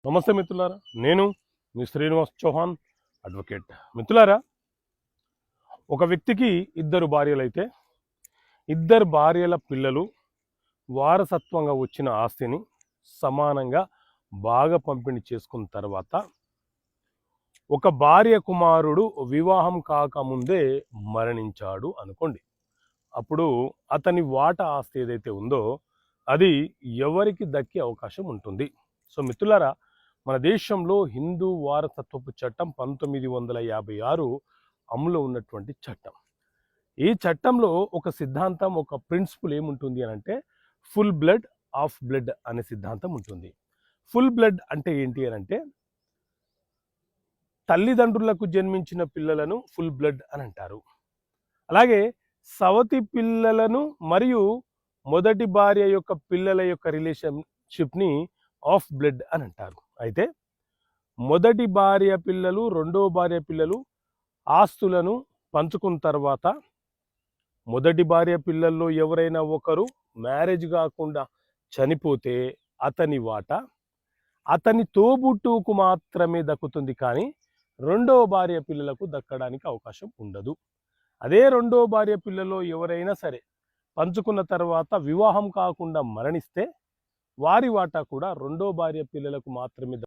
నమస్తే మిత్రులారా, నేను మీ శ్రీనివాస్ చౌహాన్ అడ్వకేట్. మిత్రులారా, ఒక వ్యక్తికి ఇద్దరు భార్యలైతే ఇద్దరు భార్యల పిల్లలు వారసత్వంగా వచ్చిన ఆస్తిని సమానంగా బాగా పంపిణీ చేసుకున్న తర్వాత ఒక భార్య కుమారుడు వివాహం కాకముందే మరణించాడు అనుకోండి. అప్పుడు అతని వాటా ఆస్తి ఏదైతే ఉందో అది ఎవరికి దక్కే అవకాశం ఉంటుంది. సో మిత్రులారా, మన దేశంలో హిందూ వారసత్వపు చట్టం 1956 అమలు ఉన్నటువంటి చట్టం. ఈ చట్టంలో ఒక సిద్ధాంతం, ఒక ప్రిన్సిపల్ ఏముంటుంది అని అంటే ఫుల్ బ్లడ్ ఆఫ్ బ్లడ్ అనే సిద్ధాంతం ఉంటుంది. ఫుల్ బ్లడ్ అంటే ఏంటి అని అంటే తల్లిదండ్రులకు జన్మించిన పిల్లలను ఫుల్ బ్లడ్ అని అంటారు. అలాగే సవతి పిల్లలను మరియు మొదటి భార్య యొక్క పిల్లల యొక్క రిలేషన్షిప్ని ఆఫ్ బ్లడ్ అని అంటారు. అయితే మొదటి భార్య పిల్లలు రెండో భార్య పిల్లలు ఆస్తులను పంచుకున్న తర్వాత మొదటి భార్య పిల్లల్లో ఎవరైనా ఒకరు మ్యారేజ్ కాకుండా చనిపోతే అతని వాటా అతని తోబుట్టువుకు మాత్రమే దక్కుతుంది, కానీ రెండో భార్య పిల్లలకు దక్కడానికి అవకాశం ఉండదు. అదే రెండో భార్య పిల్లలో ఎవరైనా సరే పంచుకున్న తర్వాత వివాహం కాకుండా మరణిస్తే వారి వాటా కూడా రెండో భార్య పిల్లలకు మాత్రమే